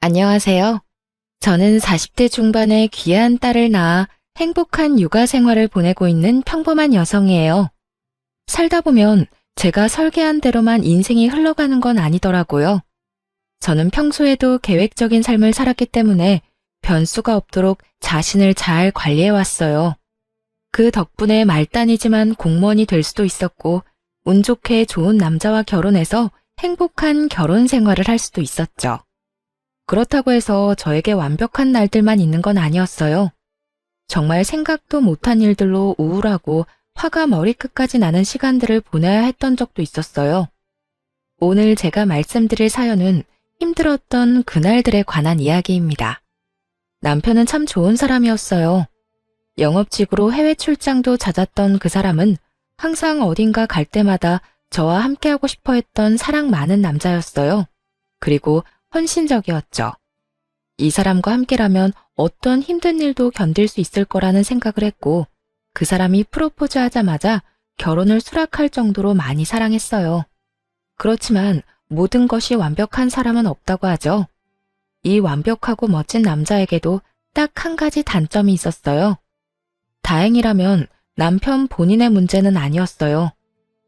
안녕하세요. 저는 40대 중반의 귀한 딸을 낳아 행복한 육아 생활을 보내고 있는 평범한 여성이에요. 살다 보면 제가 설계한 대로만 인생이 흘러가는 건 아니더라고요. 저는 평소에도 계획적인 삶을 살았기 때문에 변수가 없도록 자신을 잘 관리해 왔어요. 그 덕분에 말단이지만 공무원이 될 수도 있었고, 운 좋게 좋은 남자와 결혼해서 행복한 결혼 생활을 할 수도 있었죠. 그렇다고 해서 저에게 완벽한 날들만 있는 건 아니었어요. 정말 생각도 못한 일들로 우울하고 화가 머리끝까지 나는 시간들을 보내야 했던 적도 있었어요. 오늘 제가 말씀드릴 사연은 힘들었던 그날들에 관한 이야기입니다. 남편은 참 좋은 사람이었어요. 영업직으로 해외 출장도 잦았던 그 사람은 항상 어딘가 갈 때마다 저와 함께하고 싶어 했던 사랑 많은 남자였어요. 그리고 헌신적이었죠. 이 사람과 함께라면 어떤 힘든 일도 견딜 수 있을 거라는 생각을 했고, 그 사람이 프로포즈 하자마자 결혼을 수락할 정도로 많이 사랑했어요. 그렇지만 모든 것이 완벽한 사람은 없다고 하죠. 이 완벽하고 멋진 남자에게도 딱 한 가지 단점이 있었어요. 다행이라면 남편 본인의 문제는 아니었어요.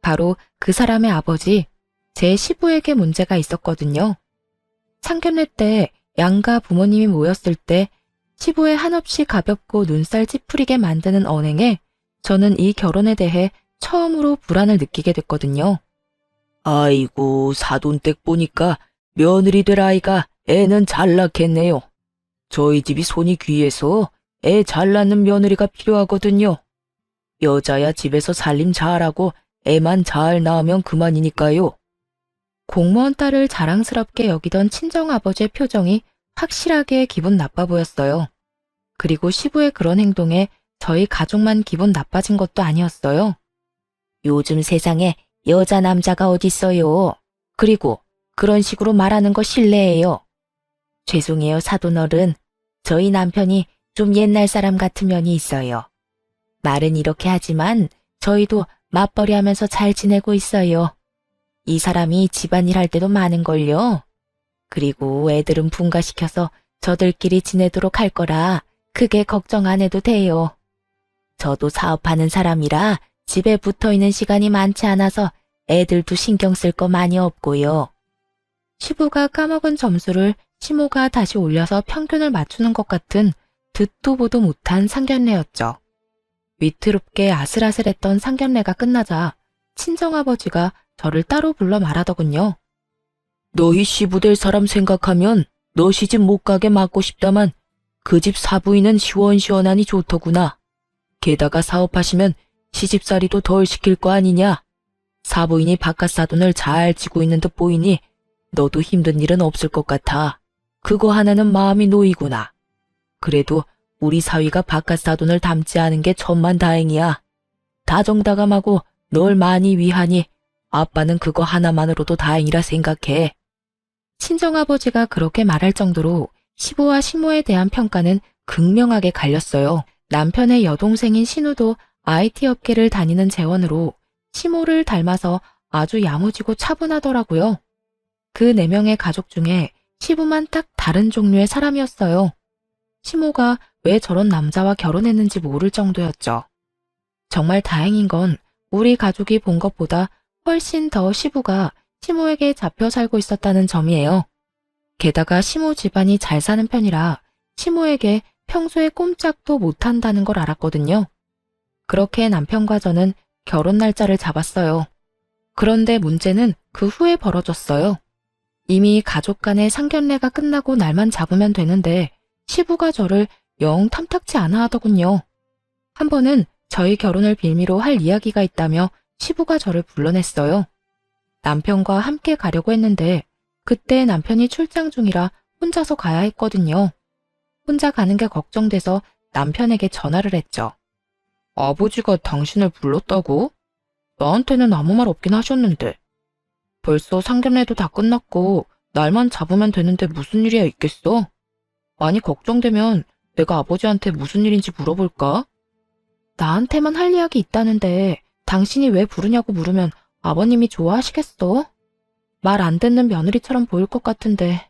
바로 그 사람의 아버지, 제 시부에게 문제가 있었거든요. 상견례 때 양가 부모님이 모였을 때 시부의 한없이 가볍고 눈살 찌푸리게 만드는 언행에 저는 이 결혼에 대해 처음으로 불안을 느끼게 됐거든요. 아이고, 사돈댁 보니까 며느리 될 아이가 애는 잘 낳겠네요. 저희 집이 손이 귀해서 애 잘 낳는 며느리가 필요하거든요. 여자야 집에서 살림 잘하고 애만 잘 낳으면 그만이니까요. 공무원 딸을 자랑스럽게 여기던 친정아버지의 표정이 확실하게 기분 나빠 보였어요. 그리고 시부의 그런 행동에 저희 가족만 기분 나빠진 것도 아니었어요. 요즘 세상에 여자 남자가 어딨어요. 그리고 그런 식으로 말하는 거 실례예요. 죄송해요, 사돈어른. 저희 남편이 좀 옛날 사람 같은 면이 있어요. 말은 이렇게 하지만 저희도 맞벌이 하면서 잘 지내고 있어요. 이 사람이 집안일 할 때도 많은걸요. 그리고 애들은 분가시켜서 저들끼리 지내도록 할 거라 크게 걱정 안 해도 돼요. 저도 사업하는 사람이라 집에 붙어 있는 시간이 많지 않아서 애들도 신경 쓸 거 많이 없고요. 시부가 까먹은 점수를 시모가 다시 올려서 평균을 맞추는 것 같은 듣도 보도 못한 상견례였죠. 위태롭게 아슬아슬했던 상견례가 끝나자 친정아버지가 저를 따로 불러 말하더군요. 너희 시부될 사람 생각하면 너 시집 못 가게 막고 싶다만 그 집 사부인은 시원시원하니 좋더구나. 게다가 사업하시면 시집살이도 덜 시킬 거 아니냐. 사부인이 바깥 사돈을 잘 지고 있는 듯 보이니 너도 힘든 일은 없을 것 같아. 그거 하나는 마음이 놓이구나. 그래도 우리 사위가 바깥 사돈을 닮지 않은 게 천만다행이야. 다정다감하고 널 많이 위하니 아빠는 그거 하나만으로도 다행이라 생각해. 친정아버지가 그렇게 말할 정도로 시부와 시모에 대한 평가는 극명하게 갈렸어요. 남편의 여동생인 신우도 IT 업계를 다니는 재원으로 시모를 닮아서 아주 야무지고 차분하더라고요. 그 4명의 가족 중에 시부만 딱 다른 종류의 사람이었어요. 시모가 왜 저런 남자와 결혼했는지 모를 정도였죠. 정말 다행인 건 우리 가족이 본 것보다 훨씬 더 시부가 시모에게 잡혀 살고 있었다는 점이에요. 게다가 시모 집안이 잘 사는 편이라 시모에게 평소에 꼼짝도 못한다는 걸 알았거든요. 그렇게 남편과 저는 결혼 날짜를 잡았어요. 그런데 문제는 그 후에 벌어졌어요. 이미 가족 간의 상견례가 끝나고 날만 잡으면 되는데 시부가 저를 영 탐탁치 않아 하더군요. 한 번은 저희 결혼을 빌미로 할 이야기가 있다며 시부가 저를 불러냈어요. 남편과 함께 가려고 했는데 그때 남편이 출장 중이라 혼자서 가야 했거든요. 혼자 가는 게 걱정돼서 남편에게 전화를 했죠. 아버지가 당신을 불렀다고? 나한테는 아무 말 없긴 하셨는데. 벌써 상견례도 다 끝났고 날만 잡으면 되는데 무슨 일이야 있겠어? 많이 걱정되면 내가 아버지한테 무슨 일인지 물어볼까? 나한테만 할 이야기 있다는데 당신이 왜 부르냐고 물으면 아버님이 좋아하시겠어? 말 안 듣는 며느리처럼 보일 것 같은데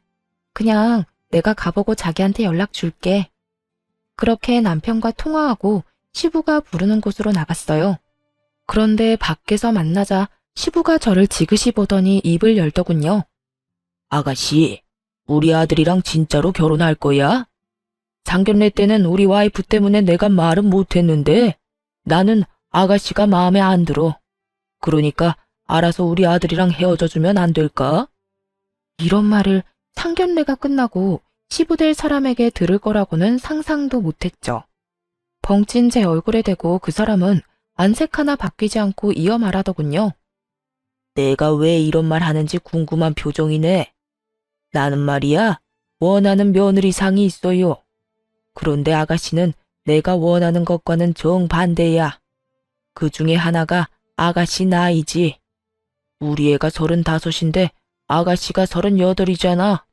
그냥 내가 가보고 자기한테 연락 줄게. 그렇게 남편과 통화하고 시부가 부르는 곳으로 나갔어요. 그런데 밖에서 만나자 시부가 저를 지그시 보더니 입을 열더군요. 아가씨, 우리 아들이랑 진짜로 결혼할 거야? 상견례 때는 우리 와이프 때문에 내가 말은 못했는데 나는 아가씨가 마음에 안 들어. 그러니까 알아서 우리 아들이랑 헤어져 주면 안 될까? 이런 말을 상견례가 끝나고 시부될 사람에게 들을 거라고는 상상도 못했죠. 벙찐 제 얼굴에 대고 그 사람은 안색 하나 바뀌지 않고 이어 말하더군요. 내가 왜 이런 말 하는지 궁금한 표정이네. 나는 말이야, 원하는 며느리상이 있어요. 그런데 아가씨는 내가 원하는 것과는 정반대야. 그 중에 하나가 아가씨 나이지. 우리 애가 35인데 아가씨가 38이잖아.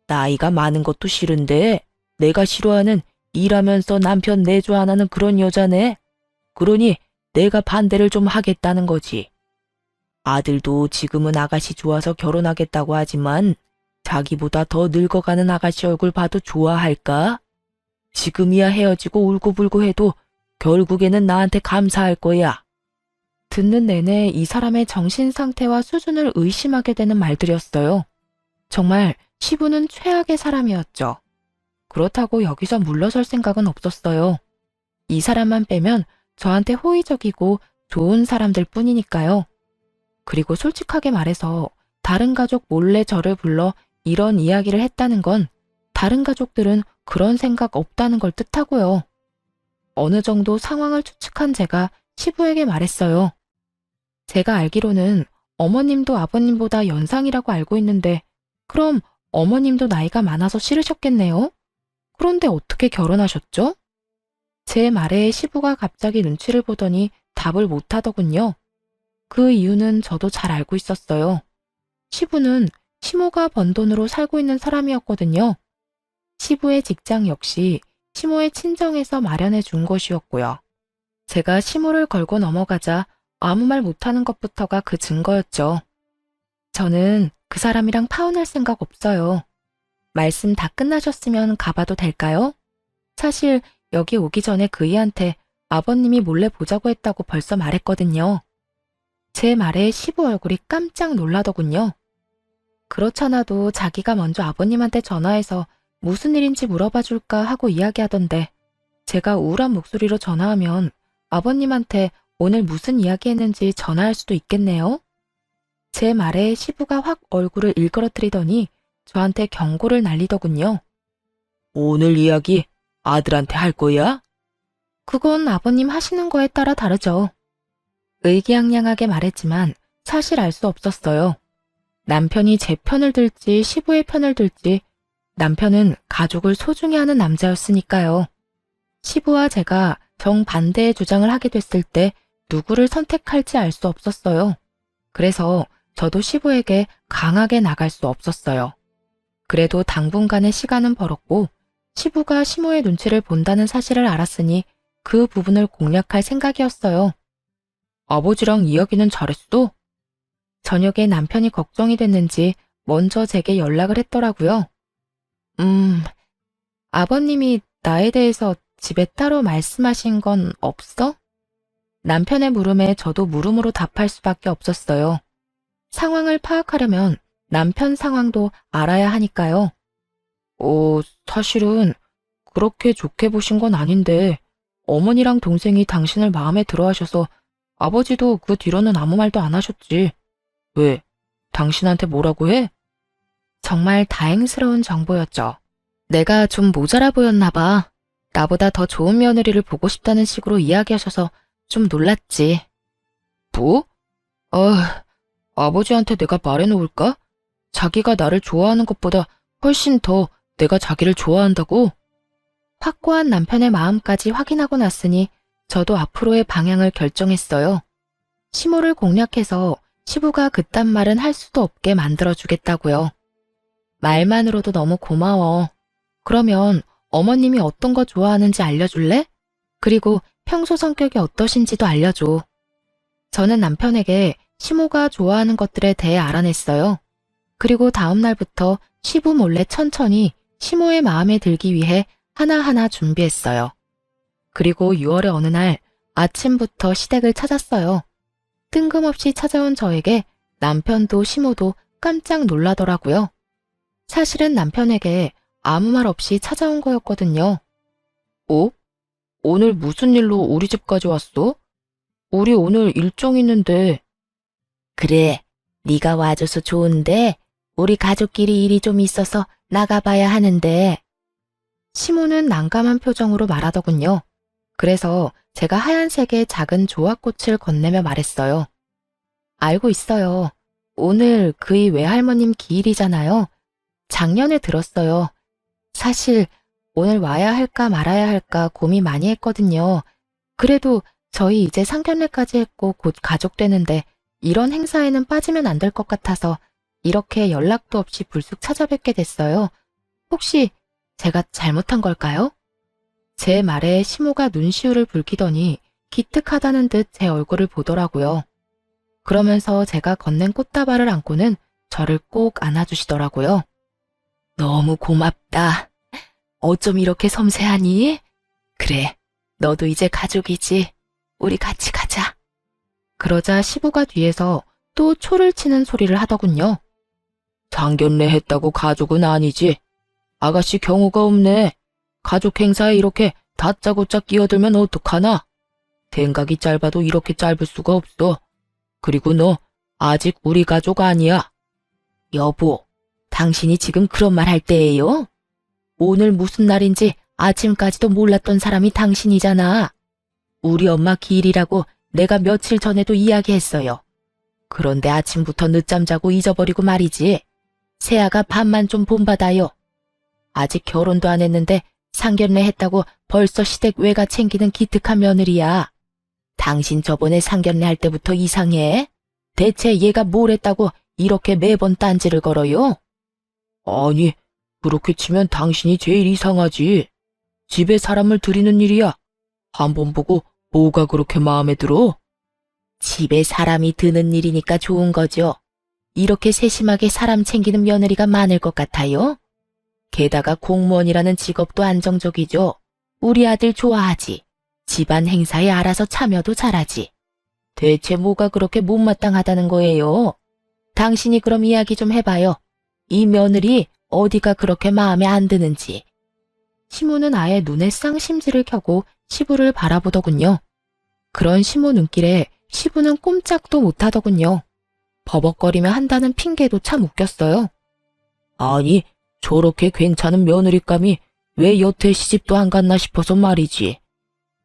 나이가 많은 것도 싫은데 내가 싫어하는 일하면서 남편 내조 안 하는 그런 여자네. 그러니 내가 반대를 좀 하겠다는 거지. 아들도 지금은 아가씨 좋아서 결혼하겠다고 하지만 자기보다 더 늙어가는 아가씨 얼굴 봐도 좋아할까? 지금이야 헤어지고 울고불고 해도 결국에는 나한테 감사할 거야. 듣는 내내 이 사람의 정신 상태와 수준을 의심하게 되는 말들이었어요. 정말 시부는 최악의 사람이었죠. 그렇다고 여기서 물러설 생각은 없었어요. 이 사람만 빼면 저한테 호의적이고 좋은 사람들 뿐이니까요. 그리고 솔직하게 말해서 다른 가족 몰래 저를 불러 이런 이야기를 했다는 건 다른 가족들은 그런 생각 없다는 걸 뜻하고요. 어느 정도 상황을 추측한 제가 시부에게 말했어요. 제가 알기로는 어머님도 아버님보다 연상이라고 알고 있는데 그럼 어머님도 나이가 많아서 싫으셨겠네요? 그런데 어떻게 결혼하셨죠? 제 말에 시부가 갑자기 눈치를 보더니 답을 못하더군요. 그 이유는 저도 잘 알고 있었어요. 시부는 시모가 번 돈으로 살고 있는 사람이었거든요. 시부의 직장 역시 시모의 친정에서 마련해 준 것이었고요. 제가 시모를 걸고 넘어가자 아무 말 못하는 것부터가 그 증거였죠. 저는 그 사람이랑 파혼할 생각 없어요. 말씀 다 끝나셨으면 가봐도 될까요? 사실 여기 오기 전에 그이한테 아버님이 몰래 보자고 했다고 벌써 말했거든요. 제 말에 시부 얼굴이 깜짝 놀라더군요. 그렇잖아도 자기가 먼저 아버님한테 전화해서 무슨 일인지 물어봐 줄까 하고 이야기하던데 제가 우울한 목소리로 전화하면 아버님한테 오늘 무슨 이야기 했는지 전화할 수도 있겠네요. 제 말에 시부가 확 얼굴을 일그러뜨리더니 저한테 경고를 날리더군요. 오늘 이야기 아들한테 할 거야? 그건 아버님 하시는 거에 따라 다르죠. 의기양양하게 말했지만 사실 알 수 없었어요. 남편이 제 편을 들지 시부의 편을 들지 남편은 가족을 소중히 하는 남자였으니까요. 시부와 제가 정반대의 주장을 하게 됐을 때 누구를 선택할지 알 수 없었어요. 그래서 저도 시부에게 강하게 나갈 수 없었어요. 그래도 당분간의 시간은 벌었고 시부가 시모의 눈치를 본다는 사실을 알았으니 그 부분을 공략할 생각이었어요. 아버지랑 이야기는 잘했어? 저녁에 남편이 걱정이 됐는지 먼저 제게 연락을 했더라고요. 아버님이 나에 대해서 집에 따로 말씀하신 건 없어? 남편의 물음에 저도 물음으로 답할 수밖에 없었어요. 상황을 파악하려면 남편 상황도 알아야 하니까요. 사실은 그렇게 좋게 보신 건 아닌데 어머니랑 동생이 당신을 마음에 들어 하셔서 아버지도 그 뒤로는 아무 말도 안 하셨지. 왜? 당신한테 뭐라고 해? 정말 다행스러운 정보였죠. 내가 좀 모자라 보였나 봐. 나보다 더 좋은 며느리를 보고 싶다는 식으로 이야기하셔서 좀 놀랐지. 뭐? 아버지한테 내가 말해놓을까? 자기가 나를 좋아하는 것보다 훨씬 더 내가 자기를 좋아한다고? 확고한 남편의 마음까지 확인하고 났으니 저도 앞으로의 방향을 결정했어요. 시모를 공략해서 시부가 그딴 말은 할 수도 없게 만들어주겠다고요. 말만으로도 너무 고마워. 그러면 어머님이 어떤 거 좋아하는지 알려줄래? 그리고 평소 성격이 어떠신지도 알려줘. 저는 남편에게 시모가 좋아하는 것들에 대해 알아냈어요. 그리고 다음 날부터 시부 몰래 천천히 시모의 마음에 들기 위해 하나하나 준비했어요. 그리고 6월의 어느 날 아침부터 시댁을 찾았어요. 뜬금없이 찾아온 저에게 남편도 시모도 깜짝 놀라더라고요. 사실은 남편에게 아무 말 없이 찾아온 거였거든요. 어? 오늘 무슨 일로 우리 집까지 왔어? 우리 오늘 일정 있는데. 그래, 네가 와줘서 좋은데 우리 가족끼리 일이 좀 있어서 나가봐야 하는데. 시모는 난감한 표정으로 말하더군요. 그래서 제가 하얀색의 작은 조합꽃을 건네며 말했어요. 알고 있어요. 오늘 그이 외할머님 기일이잖아요. 작년에 들었어요. 사실 오늘 와야 할까 말아야 할까 고민 많이 했거든요. 그래도 저희 이제 상견례까지 했고 곧 가족 되는데 이런 행사에는 빠지면 안 될 것 같아서 이렇게 연락도 없이 불쑥 찾아뵙게 됐어요. 혹시 제가 잘못한 걸까요? 제 말에 시모가 눈시울을 붉히더니 기특하다는 듯 제 얼굴을 보더라고요. 그러면서 제가 건넨 꽃다발을 안고는 저를 꼭 안아주시더라고요. 너무 고맙다. 어쩜 이렇게 섬세하니? 그래, 너도 이제 가족이지. 우리 같이 가자. 그러자 시부가 뒤에서 또 초를 치는 소리를 하더군요. 상견례 했다고 가족은 아니지. 아가씨 경우가 없네. 가족 행사에 이렇게 다짜고짜 끼어들면 어떡하나? 생각이 짧아도 이렇게 짧을 수가 없어. 그리고 너 아직 우리 가족 아니야. 여보, 당신이 지금 그런 말 할 때예요? 오늘 무슨 날인지 아침까지도 몰랐던 사람이 당신이잖아. 우리 엄마 기일이라고 내가 며칠 전에도 이야기했어요. 그런데 아침부터 늦잠 자고 잊어버리고 말이지. 새아가 밥만 좀 본받아요. 아직 결혼도 안 했는데 상견례 했다고 벌써 시댁 외가 챙기는 기특한 며느리야. 당신 저번에 상견례 할 때부터 이상해? 대체 얘가 뭘 했다고 이렇게 매번 딴지를 걸어요? 아니, 그렇게 치면 당신이 제일 이상하지. 집에 사람을 들이는 일이야. 한번 보고 뭐가 그렇게 마음에 들어? 집에 사람이 드는 일이니까 좋은 거죠. 이렇게 세심하게 사람 챙기는 며느리가 많을 것 같아요? 게다가 공무원이라는 직업도 안정적이죠. 우리 아들 좋아하지. 집안 행사에 알아서 참여도 잘하지. 대체 뭐가 그렇게 못마땅하다는 거예요? 당신이 그럼 이야기 좀 해봐요. 이 며느리 어디가 그렇게 마음에 안 드는지. 시모는 아예 눈에 쌍심지를 켜고 시부를 바라보더군요. 그런 시모 눈길에 시부는 꼼짝도 못하더군요. 버벅거리며 한다는 핑계도 참 웃겼어요. 아니, 저렇게 괜찮은 며느리감이 왜 여태 시집도 안 갔나 싶어서 말이지.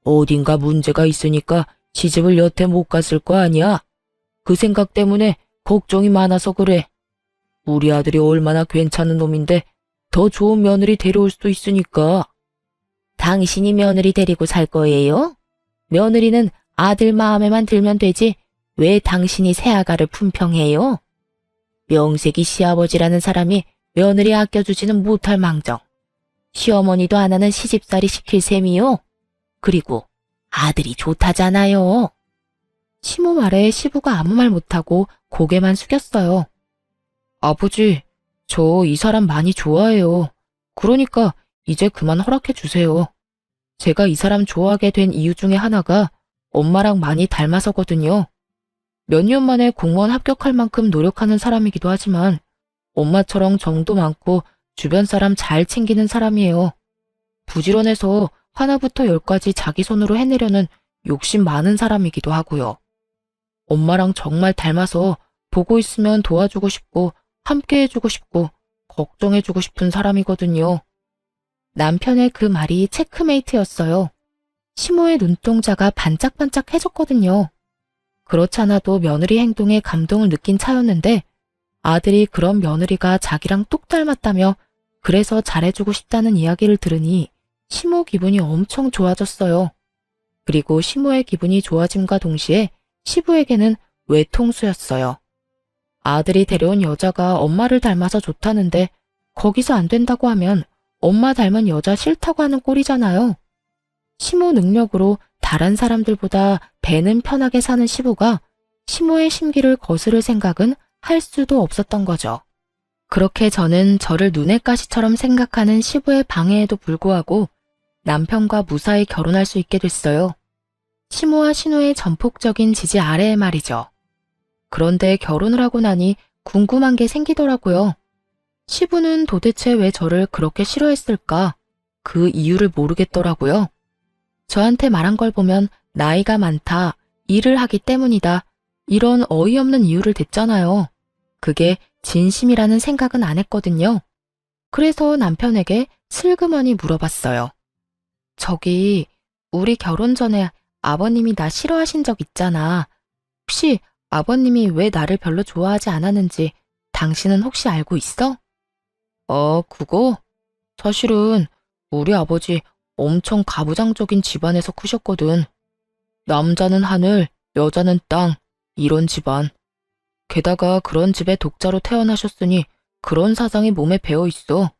어딘가 문제가 있으니까 시집을 여태 못 갔을 거 아니야? 그 생각 때문에 걱정이 많아서 그래. 우리 아들이 얼마나 괜찮은 놈인데 더 좋은 며느리 데려올 수도 있으니까. 당신이 며느리 데리고 살 거예요? 며느리는 아들 마음에만 들면 되지 왜 당신이 새아가를 품평해요? 명색이 시아버지라는 사람이 며느리 아껴주지는 못할 망정. 시어머니도 안 하는 시집살이 시킬 셈이요. 그리고 아들이 좋다잖아요. 시모 말에 시부가 아무 말 못하고 고개만 숙였어요. 아버지, 저 이 사람 많이 좋아해요. 그러니까 이제 그만 허락해 주세요. 제가 이 사람 좋아하게 된 이유 중에 하나가 엄마랑 많이 닮아서거든요. 몇 년 만에 공무원 합격할 만큼 노력하는 사람이기도 하지만 엄마처럼 정도 많고 주변 사람 잘 챙기는 사람이에요. 부지런해서 하나부터 열까지 자기 손으로 해내려는 욕심 많은 사람이기도 하고요. 엄마랑 정말 닮아서 보고 있으면 도와주고 싶고 함께 해주고 싶고 걱정해주고 싶은 사람이거든요. 남편의 그 말이 체크메이트였어요. 시모의 눈동자가 반짝반짝해졌거든요. 그렇지 않아도 며느리 행동에 감동을 느낀 차였는데 아들이 그런 며느리가 자기랑 똑 닮았다며 그래서 잘해주고 싶다는 이야기를 들으니 시모 기분이 엄청 좋아졌어요. 그리고 시모의 기분이 좋아짐과 동시에 시부에게는 외통수였어요. 아들이 데려온 여자가 엄마를 닮아서 좋다는데 거기서 안 된다고 하면 엄마 닮은 여자 싫다고 하는 꼴이잖아요. 시모 능력으로 다른 사람들보다 배는 편하게 사는 시부가 시모의 심기를 거스를 생각은 할 수도 없었던 거죠. 그렇게 저는 저를 눈의 가시처럼 생각하는 시부의 방해에도 불구하고 남편과 무사히 결혼할 수 있게 됐어요. 시모와 신우의 전폭적인 지지 아래에 말이죠. 그런데 결혼을 하고 나니 궁금한 게 생기더라고요. 시부는 도대체 왜 저를 그렇게 싫어했을까? 그 이유를 모르겠더라고요. 저한테 말한 걸 보면 나이가 많다, 일을 하기 때문이다, 이런 어이없는 이유를 댔잖아요. 그게 진심이라는 생각은 안 했거든요. 그래서 남편에게 슬그머니 물어봤어요. 저기, 우리 결혼 전에 아버님이 나 싫어하신 적 있잖아. 혹시 아버님이 왜 나를 별로 좋아하지 않았는지 당신은 혹시 알고 있어? 그거? 사실은 우리 아버지 엄청 가부장적인 집안에서 크셨거든. 남자는 하늘, 여자는 땅, 이런 집안. 게다가 그런 집에 독자로 태어나셨으니 그런 사상이 몸에 배어 있어.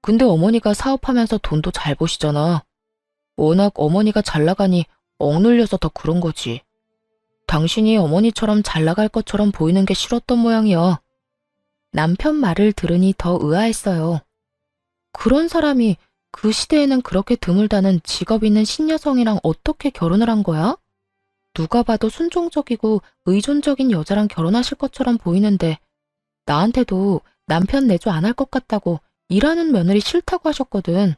근데 어머니가 사업하면서 돈도 잘 버시잖아. 워낙 어머니가 잘 나가니 억눌려서 더 그런 거지. 당신이 어머니처럼 잘 나갈 것처럼 보이는 게 싫었던 모양이야. 남편 말을 들으니 더 의아했어요. 그런 사람이 그 시대에는 그렇게 드물다는 직업 있는 신여성이랑 어떻게 결혼을 한 거야? 누가 봐도 순종적이고 의존적인 여자랑 결혼하실 것처럼 보이는데 나한테도 남편 내조 안 할 것 같다고 일하는 며느리 싫다고 하셨거든.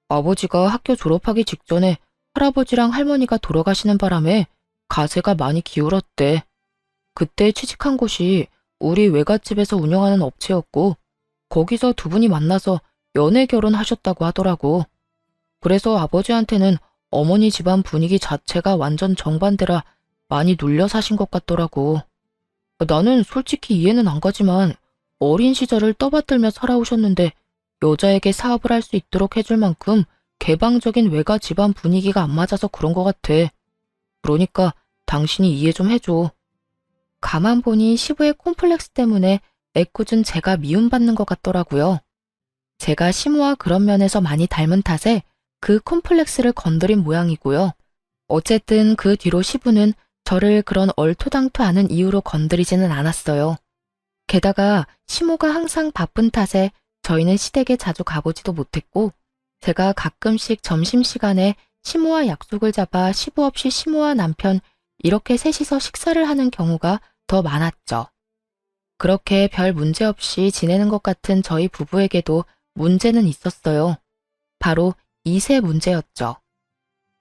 아버지가 학교 졸업하기 직전에 할아버지랑 할머니가 돌아가시는 바람에 가세가 많이 기울었대. 그때 취직한 곳이 우리 외갓집에서 운영하는 업체였고 거기서 두 분이 만나서 연애 결혼하셨다고 하더라고. 그래서 아버지한테는 어머니 집안 분위기 자체가 완전 정반대라 많이 눌려 사신 것 같더라고. 나는 솔직히 이해는 안 가지만 어린 시절을 떠받들며 살아오셨는데 여자에게 사업을 할 수 있도록 해줄 만큼 개방적인 외가 집안 분위기가 안 맞아서 그런 것 같아. 그러니까 당신이 이해 좀 해줘. 가만 보니 시부의 콤플렉스 때문에 애꿎은 제가 미움받는 것 같더라고요. 제가 시모와 그런 면에서 많이 닮은 탓에 그 콤플렉스를 건드린 모양이고요. 어쨌든 그 뒤로 시부는 저를 그런 얼토당토 않은 이유로 건드리지는 않았어요. 게다가 시모가 항상 바쁜 탓에 저희는 시댁에 자주 가보지도 못했고 제가 가끔씩 점심시간에 시모와 약속을 잡아 시부 없이 시모와 남편 이렇게 셋이서 식사를 하는 경우가 더 많았죠. 그렇게 별 문제 없이 지내는 것 같은 저희 부부에게도 문제는 있었어요. 바로 2세 문제였죠.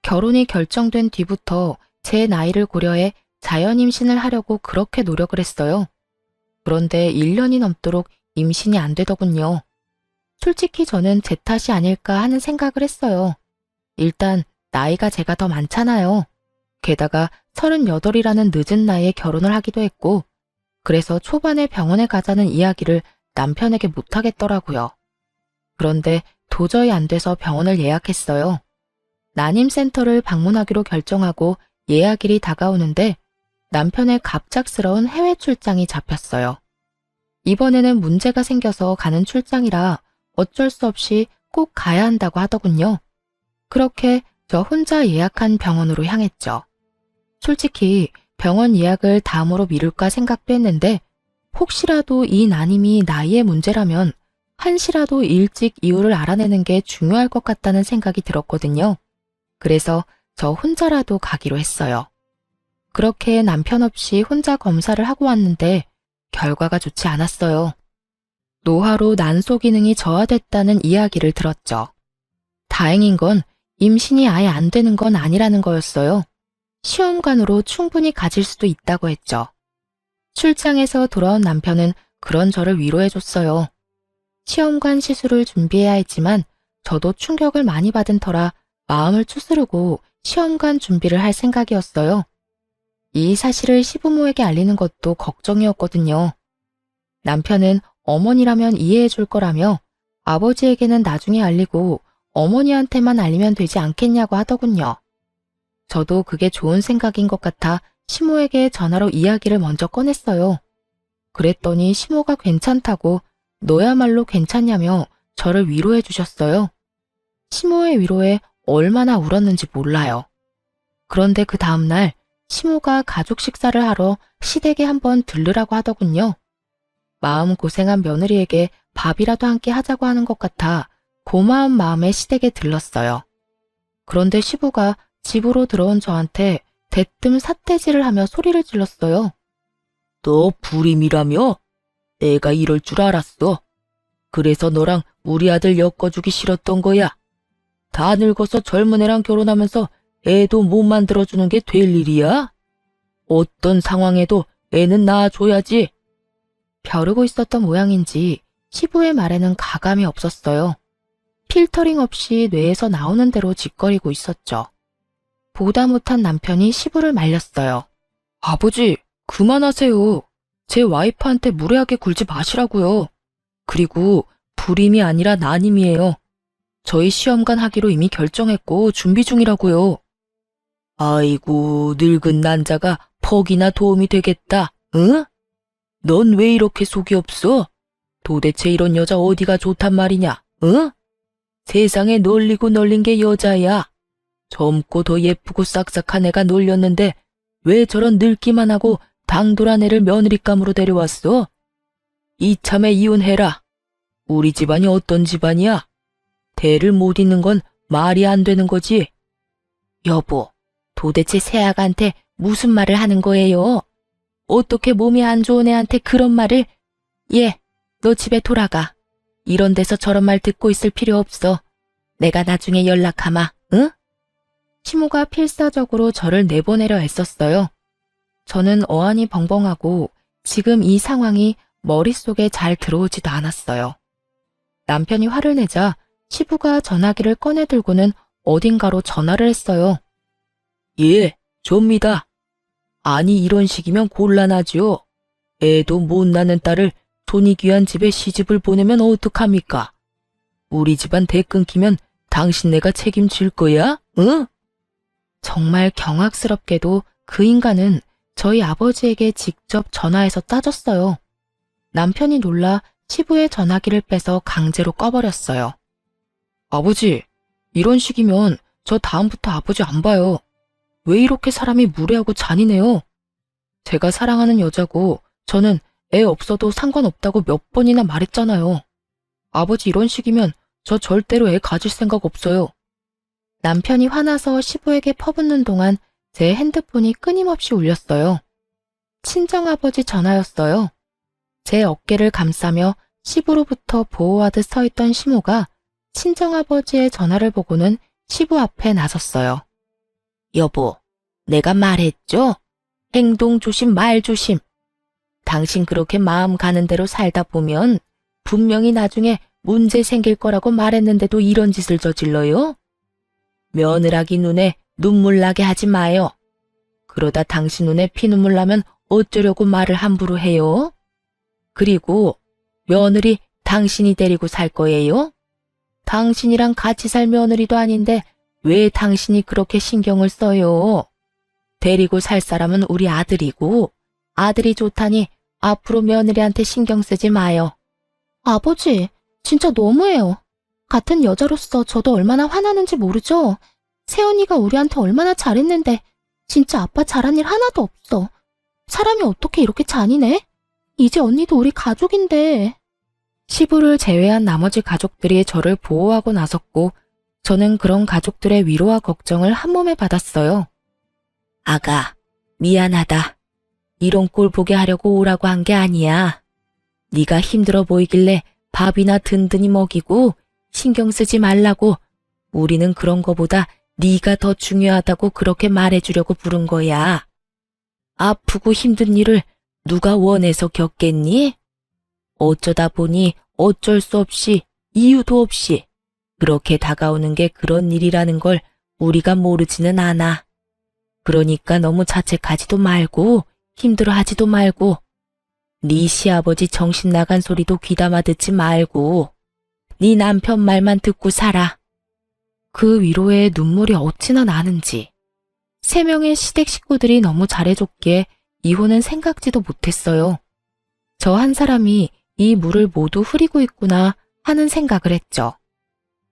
결혼이 결정된 뒤부터 제 나이를 고려해 자연 임신을 하려고 그렇게 노력을 했어요. 그런데 1년이 넘도록 임신이 안 되더군요. 솔직히 저는 제 탓이 아닐까 하는 생각을 했어요. 일단 나이가 제가 더 많잖아요. 게다가 38이라는 늦은 나이에 결혼을 하기도 했고 그래서 초반에 병원에 가자는 이야기를 남편에게 못하겠더라고요. 그런데 도저히 안 돼서 병원을 예약했어요. 난임센터를 방문하기로 결정하고 예약일이 다가오는데 남편의 갑작스러운 해외 출장이 잡혔어요. 이번에는 문제가 생겨서 가는 출장이라 어쩔 수 없이 꼭 가야 한다고 하더군요. 그렇게 저 혼자 예약한 병원으로 향했죠. 솔직히 병원 예약을 다음으로 미룰까 생각도 했는데 혹시라도 이 난임이 나이의 문제라면 한시라도 일찍 이유를 알아내는 게 중요할 것 같다는 생각이 들었거든요. 그래서 저 혼자라도 가기로 했어요. 그렇게 남편 없이 혼자 검사를 하고 왔는데 결과가 좋지 않았어요. 노화로 난소 기능이 저하됐다는 이야기를 들었죠. 다행인 건 임신이 아예 안 되는 건 아니라는 거였어요. 시험관으로 충분히 가질 수도 있다고 했죠. 출장에서 돌아온 남편은 그런 저를 위로해줬어요. 시험관 시술을 준비해야 했지만 저도 충격을 많이 받은 터라 마음을 추스르고 시험관 준비를 할 생각이었어요. 이 사실을 시부모에게 알리는 것도 걱정이었거든요. 남편은 어머니라면 이해해 줄 거라며 아버지에게는 나중에 알리고 어머니한테만 알리면 되지 않겠냐고 하더군요. 저도 그게 좋은 생각인 것 같아 시모에게 전화로 이야기를 먼저 꺼냈어요. 그랬더니 시모가 괜찮다고 너야말로 괜찮냐며 저를 위로해 주셨어요. 시모의 위로에 얼마나 울었는지 몰라요. 그런데 그 다음날 시모가 가족 식사를 하러 시댁에 한번 들르라고 하더군요. 마음 고생한 며느리에게 밥이라도 함께 하자고 하는 것 같아 고마운 마음에 시댁에 들렀어요. 그런데 시부가 집으로 들어온 저한테 대뜸 삿대질을 하며 소리를 질렀어요. 너 불임이라며? 내가 이럴 줄 알았어. 그래서 너랑 우리 아들 엮어주기 싫었던 거야. 다 늙어서 젊은 애랑 결혼하면서 애도 못 만들어주는 게 될 일이야? 어떤 상황에도 애는 낳아줘야지. 벼르고 있었던 모양인지 시부의 말에는 가감이 없었어요. 필터링 없이 뇌에서 나오는 대로 짓거리고 있었죠. 보다 못한 남편이 시부를 말렸어요. 아버지, 그만하세요. 제 와이프한테 무례하게 굴지 마시라고요. 그리고 불임이 아니라 난임이에요. 저희 시험관 하기로 이미 결정했고 준비 중이라고요. 아이고, 늙은 난자가 퍽이나 도움이 되겠다, 응? 넌 왜 이렇게 속이 없어? 도대체 이런 여자 어디가 좋단 말이냐, 응? 세상에 널리고 널린 게 여자야. 젊고 더 예쁘고 싹싹한 애가 놀렸는데 왜 저런 늙기만 하고 당돌한 애를 며느리감으로 데려왔어? 이참에 이혼해라. 우리 집안이 어떤 집안이야? 대를 못 잇는 건 말이 안 되는 거지. 여보, 도대체 새아가한테 무슨 말을 하는 거예요? 어떻게 몸이 안 좋은 애한테 그런 말을... 너 집에 돌아가. 이런 데서 저런 말 듣고 있을 필요 없어. 내가 나중에 연락하마, 응? 시모가 필사적으로 저를 내보내려 애썼어요. 저는 어안이 벙벙하고 지금 이 상황이 머릿속에 잘 들어오지도 않았어요. 남편이 화를 내자 시부가 전화기를 꺼내 들고는 어딘가로 전화를 했어요. 예, 접니다. 아니 이런 식이면 곤란하죠. 애도 못 낳는 딸을 손이 귀한 집에 시집을 보내면 어떡합니까? 우리 집안 대 끊기면 당신네가 책임질 거야? 응? 정말 경악스럽게도 그 인간은 저희 아버지에게 직접 전화해서 따졌어요. 남편이 놀라 시부의 전화기를 빼서 강제로 꺼버렸어요. 아버지, 이런 식이면 저 다음부터 아버지 안 봐요. 왜 이렇게 사람이 무례하고 잔인해요? 제가 사랑하는 여자고 저는 애 없어도 상관없다고 몇 번이나 말했잖아요. 아버지 이런 식이면 저 절대로 애 가질 생각 없어요. 남편이 화나서 시부에게 퍼붓는 동안 제 핸드폰이 끊임없이 울렸어요. 친정아버지 전화였어요. 제 어깨를 감싸며 시부로부터 보호하듯 서 있던 시모가 친정아버지의 전화를 보고는 시부 앞에 나섰어요. 여보, 내가 말했죠? 행동 조심, 말 조심. 당신 그렇게 마음 가는 대로 살다 보면 분명히 나중에 문제 생길 거라고 말했는데도 이런 짓을 저질러요? 며느라기 눈에 눈물 나게 하지 마요. 그러다 당신 눈에 피눈물 나면 어쩌려고 말을 함부로 해요? 그리고 며느리 당신이 데리고 살 거예요? 당신이랑 같이 살 며느리도 아닌데 왜 당신이 그렇게 신경을 써요? 데리고 살 사람은 우리 아들이고 아들이 좋다니 앞으로 며느리한테 신경 쓰지 마요. 아버지, 진짜 너무해요. 같은 여자로서 저도 얼마나 화나는지 모르죠? 새언니가 우리한테 얼마나 잘했는데 진짜 아빠 잘한 일 하나도 없어. 사람이 어떻게 이렇게 잔인해? 이제 언니도 우리 가족인데. 시부를 제외한 나머지 가족들이 저를 보호하고 나섰고 저는 그런 가족들의 위로와 걱정을 한 몸에 받았어요. 아가, 미안하다. 이런 꼴 보게 하려고 오라고 한 게 아니야. 네가 힘들어 보이길래 밥이나 든든히 먹이고 신경 쓰지 말라고 우리는 그런 거보다 네가 더 중요하다고 그렇게 말해주려고 부른 거야. 아프고 힘든 일을 누가 원해서 겪겠니? 어쩌다 보니 어쩔 수 없이 이유도 없이 그렇게 다가오는 게 그런 일이라는 걸 우리가 모르지는 않아. 그러니까 너무 자책하지도 말고 힘들어하지도 말고 네 시아버지 정신 나간 소리도 귀담아 듣지 말고 네 남편 말만 듣고 살아. 그 위로에 눈물이 어찌나 나는지. 3명의 시댁 식구들이 너무 잘해줬기에 이혼은 생각지도 못했어요. 저 한 사람이 이 물을 모두 흐리고 있구나 하는 생각을 했죠.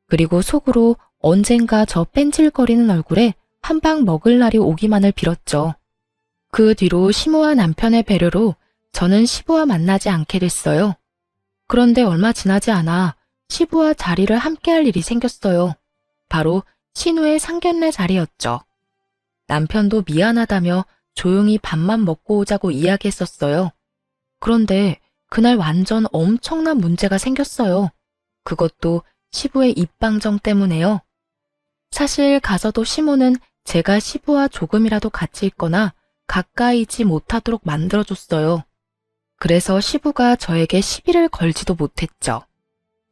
그리고 속으로 언젠가 저 뺀질거리는 얼굴에 한 방 먹을 날이 오기만을 빌었죠. 그 뒤로 시모와 남편의 배려로 저는 시부와 만나지 않게 됐어요. 그런데 얼마 지나지 않아 시부와 자리를 함께할 일이 생겼어요. 바로 신우의 상견례 자리였죠. 남편도 미안하다며 조용히 밥만 먹고 오자고 이야기했었어요. 그런데 그날 완전 엄청난 문제가 생겼어요. 그것도 시부의 입방정 때문에요. 사실 가서도 시모는 제가 시부와 조금이라도 같이 있거나 가까이 있지 못하도록 만들어줬어요. 그래서 시부가 저에게 시비를 걸지도 못했죠.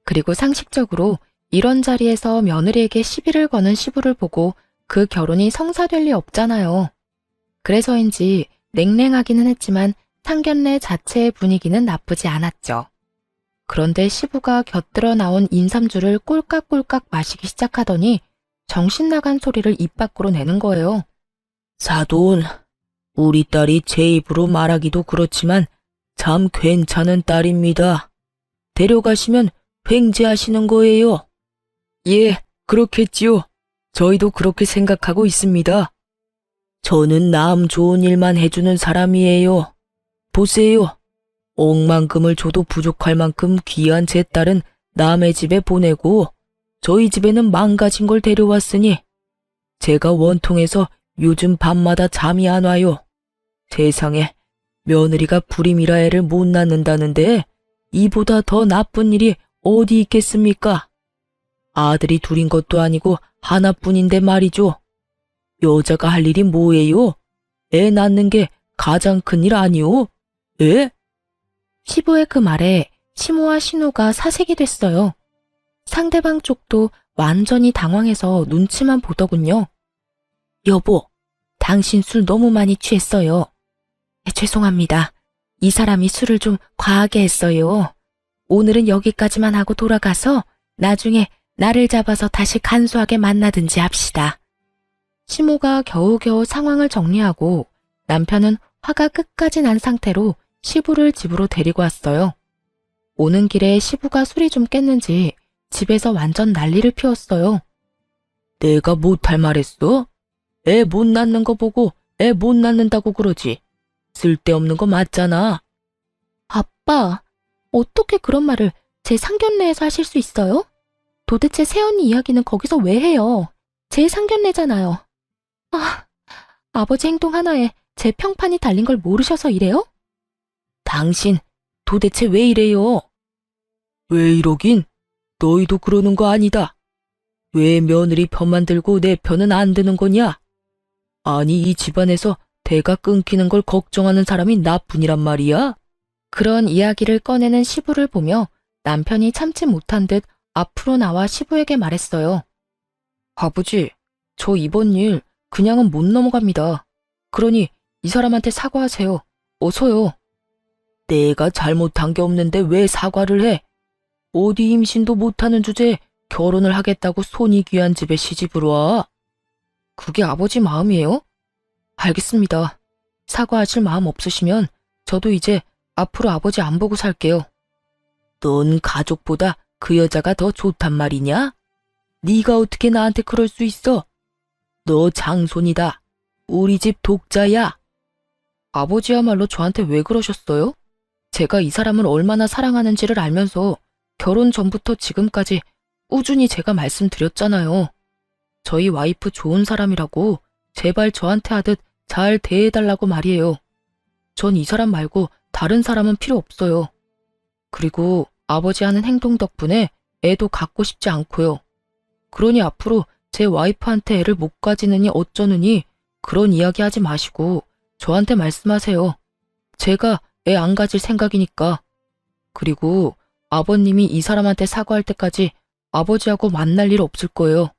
그리고 상식적으로 이런 자리에서 며느리에게 시비를 거는 시부를 보고 그 결혼이 성사될 리 없잖아요. 그래서인지 냉랭하기는 했지만 상견례 자체의 분위기는 나쁘지 않았죠. 그런데 시부가 곁들여 나온 인삼주를 꼴깍꼴깍 마시기 시작하더니 정신 나간 소리를 입 밖으로 내는 거예요. 사돈, 우리 딸이 제 입으로 말하기도 그렇지만 참 괜찮은 딸입니다. 데려가시면 횡재하시는 거예요. 예, 그렇겠지요. 저희도 그렇게 생각하고 있습니다. 저는 남 좋은 일만 해주는 사람이에요. 보세요. 억만금을 줘도 부족할 만큼 귀한 제 딸은 남의 집에 보내고 저희 집에는 망가진 걸 데려왔으니 제가 원통해서 요즘 밤마다 잠이 안 와요. 세상에 며느리가 불임이라 애를 못 낳는다는데 이보다 더 나쁜 일이 어디 있겠습니까? 아들이 둘인 것도 아니고 하나뿐인데 말이죠. 여자가 할 일이 뭐예요? 애 낳는 게 가장 큰 일 아니오? 예? 시부의 그 말에 시모와 신우가 사색이 됐어요. 상대방 쪽도 완전히 당황해서 눈치만 보더군요. 여보, 당신 술 너무 많이 취했어요. 죄송합니다. 이 사람이 술을 좀 과하게 했어요. 오늘은 여기까지만 하고 돌아가서 나중에 나를 잡아서 다시 간소하게 만나든지 합시다. 시모가 겨우겨우 상황을 정리하고 남편은 화가 끝까지 난 상태로 시부를 집으로 데리고 왔어요. 오는 길에 시부가 술이 좀 깼는지 집에서 완전 난리를 피웠어요. 내가 못할 말했어? 애 못 낳는 거 보고 애 못 낳는다고 그러지. 쓸데없는 거 맞잖아. 아빠, 어떻게 그런 말을 제 상견례에서 하실 수 있어요? 도대체 새언니 이야기는 거기서 왜 해요? 제 상견례잖아요. 아, 아버지 행동 하나에 제 평판이 달린 걸 모르셔서 이래요? 당신 도대체 왜 이래요? 왜 이러긴? 너희도 그러는 거 아니다. 왜 며느리 편만 들고 내 편은 안 드는 거냐? 아니 이 집안에서 대가 끊기는 걸 걱정하는 사람이 나뿐이란 말이야? 그런 이야기를 꺼내는 시부를 보며 남편이 참지 못한 듯 앞으로 나와 시부에게 말했어요. 아버지, 저 이번 일 그냥은 못 넘어갑니다. 그러니 이 사람한테 사과하세요. 어서요. 내가 잘못한 게 없는데 왜 사과를 해? 어디 임신도 못하는 주제에 결혼을 하겠다고 손이 귀한 집에 시집을 와? 그게 아버지 마음이에요? 알겠습니다. 사과하실 마음 없으시면 저도 이제 앞으로 아버지 안 보고 살게요. 넌 가족보다 그 여자가 더 좋단 말이냐? 네가 어떻게 나한테 그럴 수 있어? 너 장손이다. 우리 집 독자야. 아버지야말로 저한테 왜 그러셨어요? 제가 이 사람을 얼마나 사랑하는지를 알면서 결혼 전부터 지금까지 꾸준히 제가 말씀드렸잖아요. 저희 와이프 좋은 사람이라고 제발 저한테 하듯 잘 대해달라고 말이에요. 전 이 사람 말고 다른 사람은 필요 없어요. 그리고 아버지 하는 행동 덕분에 애도 갖고 싶지 않고요. 그러니 앞으로 제 와이프한테 애를 못 가지느니 어쩌느니 그런 이야기 하지 마시고 저한테 말씀하세요. 제가 애 안 가질 생각이니까. 그리고 아버님이 이 사람한테 사과할 때까지 아버지하고 만날 일 없을 거예요.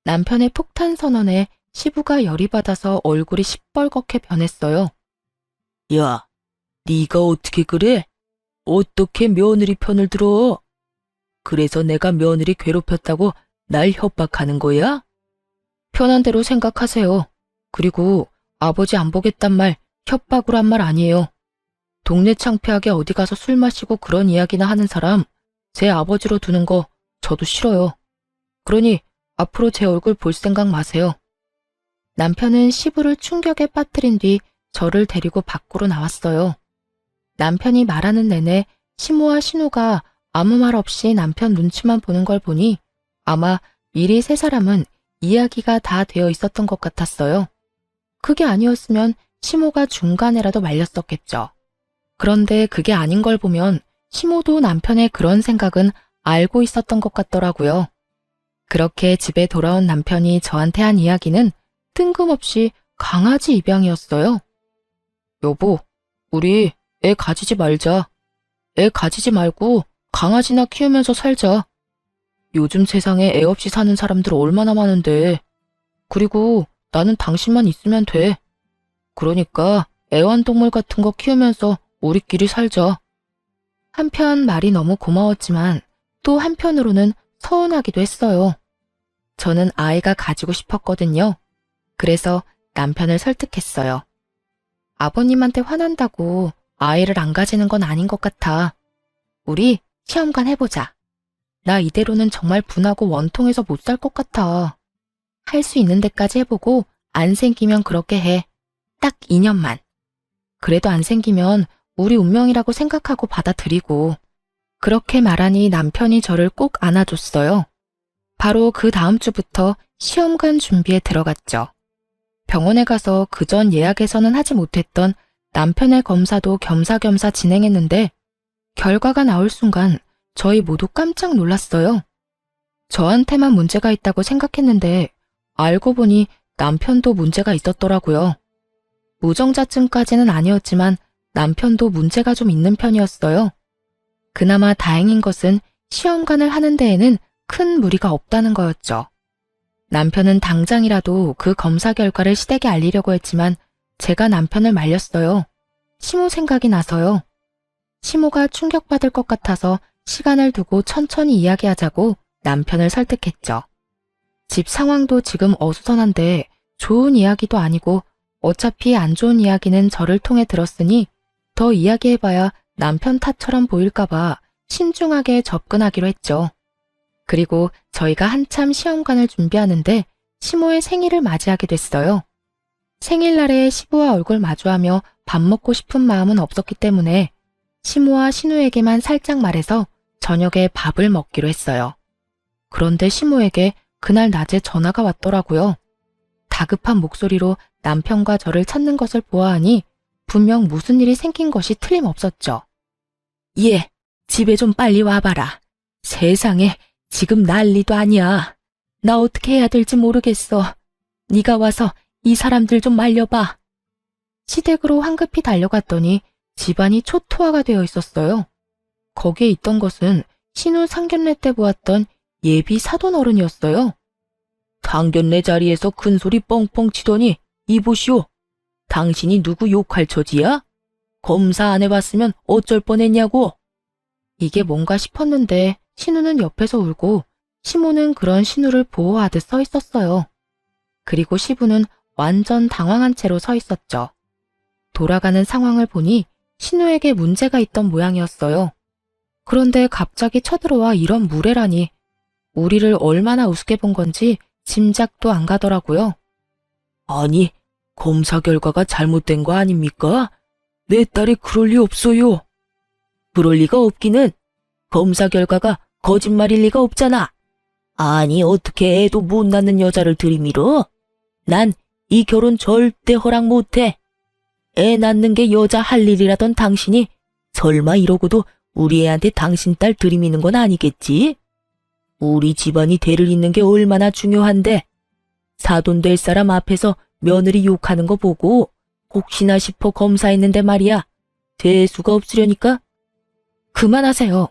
남편의 폭탄 선언에 시부가 열이 받아서 얼굴이 시뻘겋게 변했어요. 야, 네가 어떻게 그래? 어떻게 며느리 편을 들어? 그래서 내가 며느리 괴롭혔다고 날 협박하는 거야? 편한 대로 생각하세요. 그리고 아버지 안 보겠단 말 협박으로 한 말 아니에요. 동네 창피하게 어디 가서 술 마시고 그런 이야기나 하는 사람 제 아버지로 두는 거 저도 싫어요. 그러니 앞으로 제 얼굴 볼 생각 마세요. 남편은 시부를 충격에 빠뜨린 뒤 저를 데리고 밖으로 나왔어요. 남편이 말하는 내내 시모와 신우가 아무 말 없이 남편 눈치만 보는 걸 보니 아마 미리 세 사람은 이야기가 다 되어 있었던 것 같았어요. 그게 아니었으면 시모가 중간에라도 말렸었겠죠. 그런데 그게 아닌 걸 보면 시모도 남편의 그런 생각은 알고 있었던 것 같더라고요. 그렇게 집에 돌아온 남편이 저한테 한 이야기는 뜬금없이 강아지 입양이었어요. 여보, 우리 애 가지지 말자. 애 가지지 말고 강아지나 키우면서 살자. 요즘 세상에 애 없이 사는 사람들 얼마나 많은데. 그리고 나는 당신만 있으면 돼. 그러니까 애완동물 같은 거 키우면서 우리끼리 살자. 한편 말이 너무 고마웠지만 또 한편으로는 서운하기도 했어요. 저는 아이가 가지고 싶었거든요. 그래서 남편을 설득했어요. 아버님한테 화난다고 아이를 안 가지는 건 아닌 것 같아. 우리 시험관 해보자. 나 이대로는 정말 분하고 원통해서 못 살 것 같아. 할 수 있는 데까지 해보고 안 생기면 그렇게 해. 딱 2년만. 그래도 안 생기면 우리 운명이라고 생각하고 받아들이고. 그렇게 말하니 남편이 저를 꼭 안아줬어요. 바로 그 다음 주부터 시험관 준비에 들어갔죠. 병원에 가서 그전 예약에서는 하지 못했던 남편의 검사도 겸사겸사 진행했는데 결과가 나올 순간 저희 모두 깜짝 놀랐어요. 저한테만 문제가 있다고 생각했는데 알고 보니 남편도 문제가 있었더라고요. 무정자증까지는 아니었지만 남편도 문제가 좀 있는 편이었어요. 그나마 다행인 것은 시험관을 하는 데에는 큰 무리가 없다는 거였죠. 남편은 당장이라도 그 검사 결과를 시댁에 알리려고 했지만 제가 남편을 말렸어요. 시모 생각이 나서요. 시모가 충격받을 것 같아서 시간을 두고 천천히 이야기하자고 남편을 설득했죠. 집 상황도 지금 어수선한데 좋은 이야기도 아니고 어차피 안 좋은 이야기는 저를 통해 들었으니 더 이야기해봐야 남편 탓처럼 보일까봐 신중하게 접근하기로 했죠. 그리고 저희가 한참 시험관을 준비하는데 시모의 생일을 맞이하게 됐어요. 생일날에 시부와 얼굴 마주하며 밥 먹고 싶은 마음은 없었기 때문에 시모와 신우에게만 살짝 말해서 저녁에 밥을 먹기로 했어요. 그런데 시모에게 그날 낮에 전화가 왔더라고요. 다급한 목소리로 남편과 저를 찾는 것을 보아하니 분명 무슨 일이 생긴 것이 틀림없었죠. 얘, 집에 좀 빨리 와봐라. 세상에 지금 난리도 아니야. 나 어떻게 해야 될지 모르겠어. 네가 와서 이 사람들 좀 말려봐. 시댁으로 황급히 달려갔더니 집안이 초토화가 되어 있었어요. 거기에 있던 것은 신우 상견례 때 보았던 예비 사돈 어른이었어요. 상견례 자리에서 큰 소리 뻥뻥 치더니 이보시오. 당신이 누구 욕할 처지야? 검사 안 해봤으면 어쩔 뻔했냐고. 이게 뭔가 싶었는데 신우는 옆에서 울고 시모는 그런 신우를 보호하듯 서 있었어요. 그리고 시부는 완전 당황한 채로 서 있었죠. 돌아가는 상황을 보니 신우에게 문제가 있던 모양이었어요. 그런데 갑자기 쳐들어와 이런 무례라니 우리를 얼마나 우습게 본 건지 짐작도 안 가더라고요. 아니, 검사 결과가 잘못된 거 아닙니까? 내 딸이 그럴 리 없어요. 그럴 리가 없기는 검사 결과가 거짓말일 리가 없잖아. 아니, 어떻게 애도 못 낳는 여자를 들이밀어? 난 이 결혼 절대 허락 못해. 애 낳는 게 여자 할 일이라던 당신이 설마 이러고도 우리 애한테 당신 딸 들이미는 건 아니겠지? 우리 집안이 대를 잇는 게 얼마나 중요한데 사돈 될 사람 앞에서 며느리 욕하는 거 보고 혹시나 싶어 검사했는데 말이야. 될 수가 없으려니까. 그만하세요.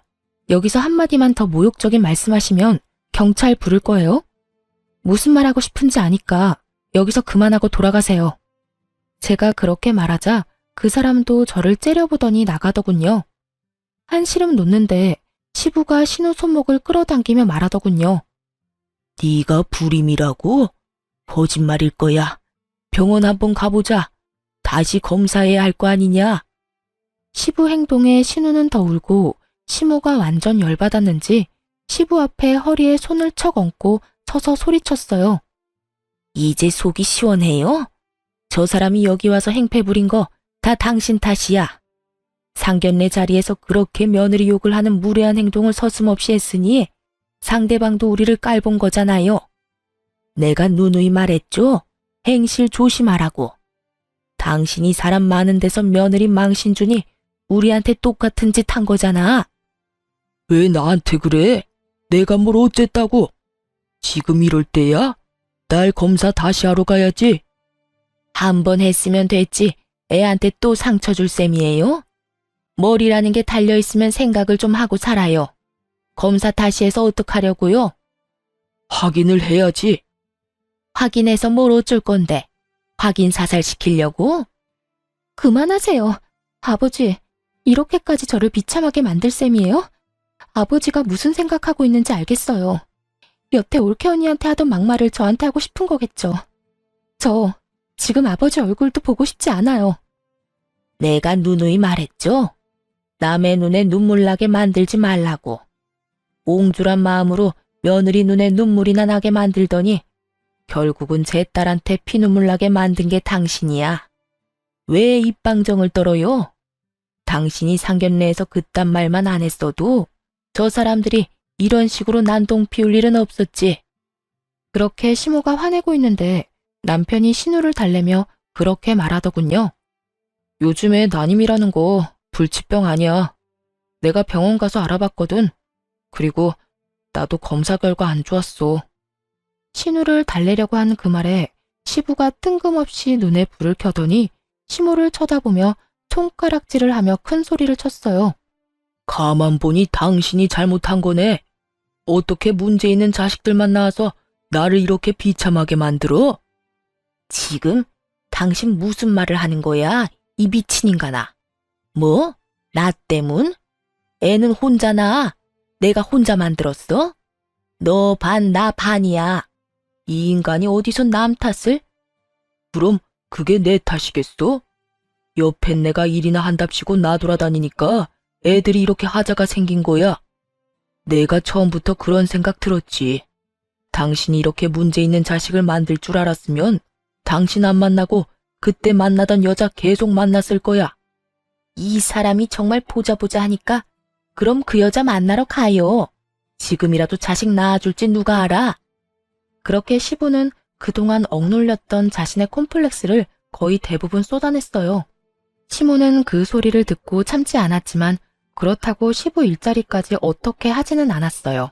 여기서 한마디만 더 모욕적인 말씀하시면 경찰 부를 거예요? 무슨 말하고 싶은지 아니까 여기서 그만하고 돌아가세요. 제가 그렇게 말하자 그 사람도 저를 째려보더니 나가더군요. 한시름 놓는데 시부가 신우 손목을 끌어당기며 말하더군요. 네가 불임이라고? 거짓말일 거야. 병원 한번 가보자. 다시 검사해야 할 거 아니냐? 시부 행동에 신우는 더 울고 시모가 완전 열받았는지 시부 앞에 허리에 손을 척 얹고 서서 소리쳤어요. 이제 속이 시원해요? 저 사람이 여기 와서 행패 부린 거 다 당신 탓이야. 상견례 자리에서 그렇게 며느리 욕을 하는 무례한 행동을 서슴없이 했으니 상대방도 우리를 깔본 거잖아요. 내가 누누이 말했죠? 행실 조심하라고. 당신이 사람 많은 데서 며느리 망신 주니 우리한테 똑같은 짓 한 거잖아. 왜 나한테 그래? 내가 뭘 어쨌다고? 지금 이럴 때야? 날 검사 다시 하러 가야지. 한 번 했으면 됐지. 애한테 또 상처 줄 셈이에요? 머리라는 게 달려있으면 생각을 좀 하고 살아요. 검사 다시 해서 어떡하려고요? 확인을 해야지. 확인해서 뭘 어쩔 건데? 확인 사살시키려고? 그만하세요. 아버지, 이렇게까지 저를 비참하게 만들 셈이에요? 아버지가 무슨 생각하고 있는지 알겠어요. 여태 올케 언니한테 하던 막말을 저한테 하고 싶은 거겠죠. 저 지금 아버지 얼굴도 보고 싶지 않아요. 내가 누누이 말했죠? 남의 눈에 눈물 나게 만들지 말라고. 옹졸한 마음으로 며느리 눈에 눈물이나 나게 만들더니 결국은 제 딸한테 피눈물 나게 만든 게 당신이야. 왜 입방정을 떨어요? 당신이 상견례에서 그딴 말만 안 했어도 저 사람들이 이런 식으로 난동 피울 일은 없었지. 그렇게 시모가 화내고 있는데 남편이 신우를 달래며 그렇게 말하더군요. 요즘에 난임이라는 거 불치병 아니야. 내가 병원 가서 알아봤거든. 그리고 나도 검사 결과 안 좋았어. 신우를 달래려고 한 그 말에 시부가 뜬금없이 눈에 불을 켜더니 시모를 쳐다보며 손가락질을 하며 큰 소리를 쳤어요. 가만 보니 당신이 잘못한 거네. 어떻게 문제 있는 자식들만 낳아서 나를 이렇게 비참하게 만들어? 지금 당신 무슨 말을 하는 거야? 이 미친 인간아. 뭐? 나 때문? 애는 혼자 낳아. 내가 혼자 만들었어? 너 반, 나 반이야. 이 인간이 어디서 남 탓을? 그럼 그게 내 탓이겠어? 옆엔 내가 일이나 한답시고 나돌아다니니까 애들이 이렇게 하자가 생긴 거야. 내가 처음부터 그런 생각 들었지. 당신이 이렇게 문제 있는 자식을 만들 줄 알았으면 당신 안 만나고 그때 만나던 여자 계속 만났을 거야. 이 사람이 정말 보자 하니까 그럼 그 여자 만나러 가요. 지금이라도 자식 낳아줄지 누가 알아? 그렇게 시부는 그동안 억눌렸던 자신의 콤플렉스를 거의 대부분 쏟아냈어요. 시모는 그 소리를 듣고 참지 않았지만 그렇다고 시부 일자리까지 어떻게 하지는 않았어요.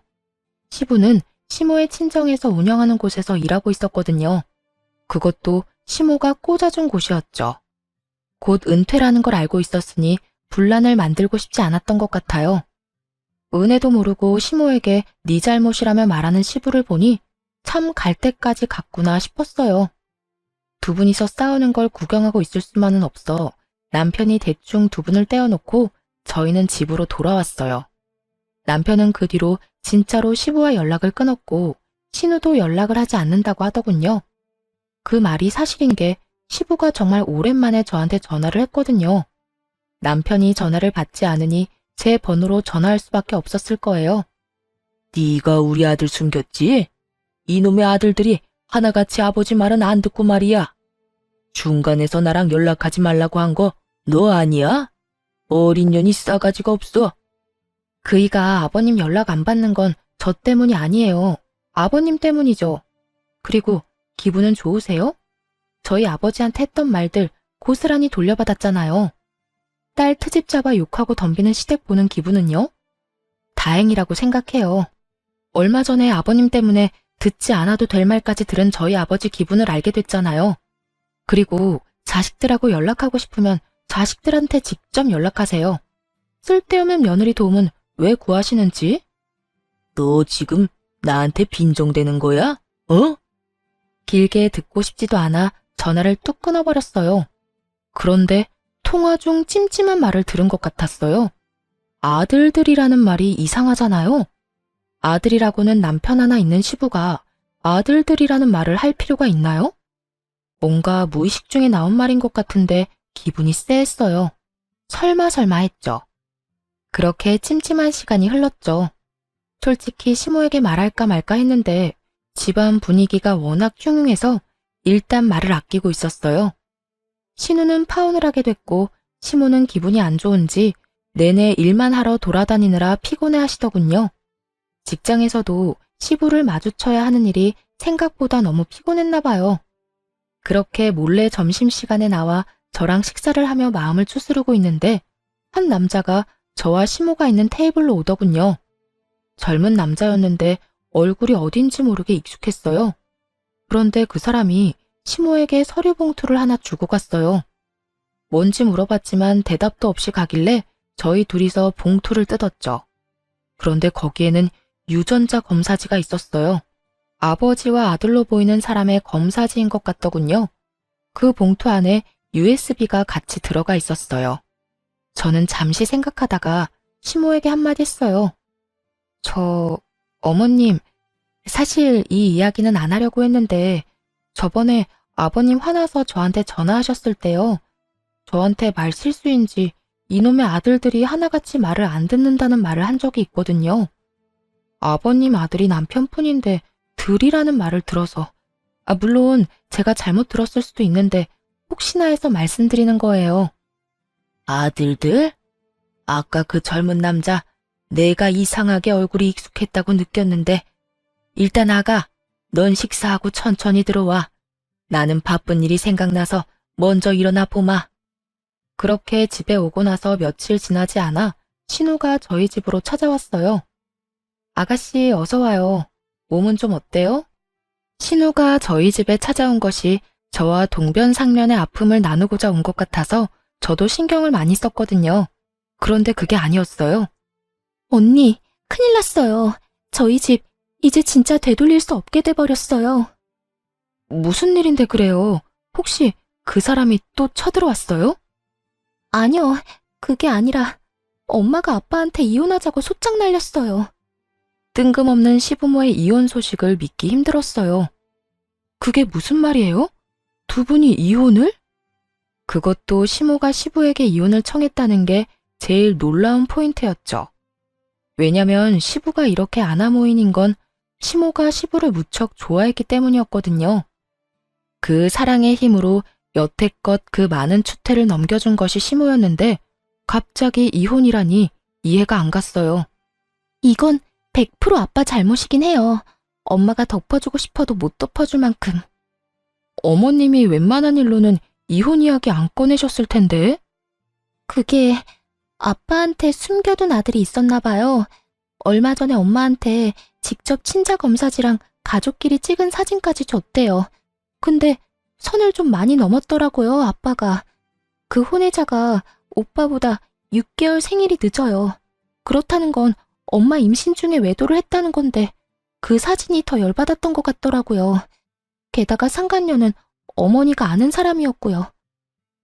시부는 시모의 친정에서 운영하는 곳에서 일하고 있었거든요. 그것도 시모가 꽂아준 곳이었죠. 곧 은퇴라는 걸 알고 있었으니 분란을 만들고 싶지 않았던 것 같아요. 은혜도 모르고 시모에게 네 잘못이라며 말하는 시부를 보니 참 갈 때까지 갔구나 싶었어요. 두 분이서 싸우는 걸 구경하고 있을 수만은 없어 남편이 대충 두 분을 떼어놓고 저희는 집으로 돌아왔어요. 남편은 그 뒤로 진짜로 시부와 연락을 끊었고 신우도 연락을 하지 않는다고 하더군요. 그 말이 사실인 게 시부가 정말 오랜만에 저한테 전화를 했거든요. 남편이 전화를 받지 않으니 제 번호로 전화할 수밖에 없었을 거예요. 네가 우리 아들 숨겼지? 이놈의 아들들이 하나같이 아버지 말은 안 듣고 말이야. 중간에서 나랑 연락하지 말라고 한 거 너 아니야? 어린 년이 싸가지가 없어. 그이가 아버님 연락 안 받는 건 저 때문이 아니에요. 아버님 때문이죠. 그리고 기분은 좋으세요? 저희 아버지한테 했던 말들 고스란히 돌려받았잖아요. 딸 트집 잡아 욕하고 덤비는 시댁 보는 기분은요? 다행이라고 생각해요. 얼마 전에 아버님 때문에 듣지 않아도 될 말까지 들은 저희 아버지 기분을 알게 됐잖아요. 그리고 자식들하고 연락하고 싶으면 자식들한테 직접 연락하세요. 쓸데없는 며느리 도움은 왜 구하시는지? 너 지금 나한테 빈정대는 거야? 어? 길게 듣고 싶지도 않아 전화를 뚝 끊어버렸어요. 그런데 통화 중 찜찜한 말을 들은 것 같았어요. 아들들이라는 말이 이상하잖아요. 아들이라고는 남편 하나 있는 시부가 아들들이라는 말을 할 필요가 있나요? 뭔가 무의식 중에 나온 말인 것 같은데 기분이 쎄했어요. 설마 했죠. 그렇게 찜찜한 시간이 흘렀죠. 솔직히 시모에게 말할까 말까 했는데 집안 분위기가 워낙 흉흉해서 일단 말을 아끼고 있었어요. 신우는 파혼을 하게 됐고 시모는 기분이 안 좋은지 내내 일만 하러 돌아다니느라 피곤해 하시더군요. 직장에서도 시부를 마주쳐야 하는 일이 생각보다 너무 피곤했나 봐요. 그렇게 몰래 점심시간에 나와 저랑 식사를 하며 마음을 추스르고 있는데 한 남자가 저와 시모가 있는 테이블로 오더군요. 젊은 남자였는데 얼굴이 어딘지 모르게 익숙했어요. 그런데 그 사람이 시모에게 서류 봉투를 하나 주고 갔어요. 뭔지 물어봤지만 대답도 없이 가길래 저희 둘이서 봉투를 뜯었죠. 그런데 거기에는 유전자 검사지가 있었어요. 아버지와 아들로 보이는 사람의 검사지인 것 같더군요. 그 봉투 안에 USB가 같이 들어가 있었어요. 저는 잠시 생각하다가 시모에게 한마디 했어요. 어머님, 사실 이 이야기는 안 하려고 했는데 저번에 아버님 화나서 저한테 전화하셨을 때요. 저한테 말 실수인지 이놈의 아들들이 하나같이 말을 안 듣는다는 말을 한 적이 있거든요. 아버님 아들이 남편뿐인데 들이라는 말을 들어서 물론 제가 잘못 들었을 수도 있는데 혹시나 해서 말씀드리는 거예요. 아들들? 아까 그 젊은 남자 내가 이상하게 얼굴이 익숙했다고 느꼈는데 일단 아가, 넌 식사하고 천천히 들어와. 나는 바쁜 일이 생각나서 먼저 일어나 보마. 그렇게 집에 오고 나서 며칠 지나지 않아 신우가 저희 집으로 찾아왔어요. 아가씨 어서 와요. 몸은 좀 어때요? 신우가 저희 집에 찾아온 것이 저와 동변상련의 아픔을 나누고자 온 것 같아서 저도 신경을 많이 썼거든요. 그런데 그게 아니었어요. 언니, 큰일 났어요. 저희 집 이제 진짜 되돌릴 수 없게 돼버렸어요. 무슨 일인데 그래요? 혹시 그 사람이 또 쳐들어왔어요? 아니요, 그게 아니라 엄마가 아빠한테 이혼하자고 소짝 날렸어요. 뜬금없는 시부모의 이혼 소식을 믿기 힘들었어요. 그게 무슨 말이에요? 두 분이 이혼을? 그것도 시모가 시부에게 이혼을 청했다는 게 제일 놀라운 포인트였죠. 왜냐면 시부가 이렇게 아나무인인 건 시모가 시부를 무척 좋아했기 때문이었거든요. 그 사랑의 힘으로 여태껏 그 많은 추태를 넘겨준 것이 시모였는데 갑자기 이혼이라니 이해가 안 갔어요. 이건 100% 아빠 잘못이긴 해요. 엄마가 덮어주고 싶어도 못 덮어줄 만큼. 어머님이 웬만한 일로는 이혼 이야기 안 꺼내셨을 텐데. 그게 아빠한테 숨겨둔 아들이 있었나 봐요. 얼마 전에 엄마한테 직접 친자 검사지랑 가족끼리 찍은 사진까지 줬대요. 근데 선을 좀 많이 넘었더라고요, 아빠가. 그 혼외자가 오빠보다 6개월 생일이 늦어요. 그렇다는 건 엄마 임신 중에 외도를 했다는 건데 그 사진이 더 열받았던 것 같더라고요. 게다가 상간녀는 어머니가 아는 사람이었고요.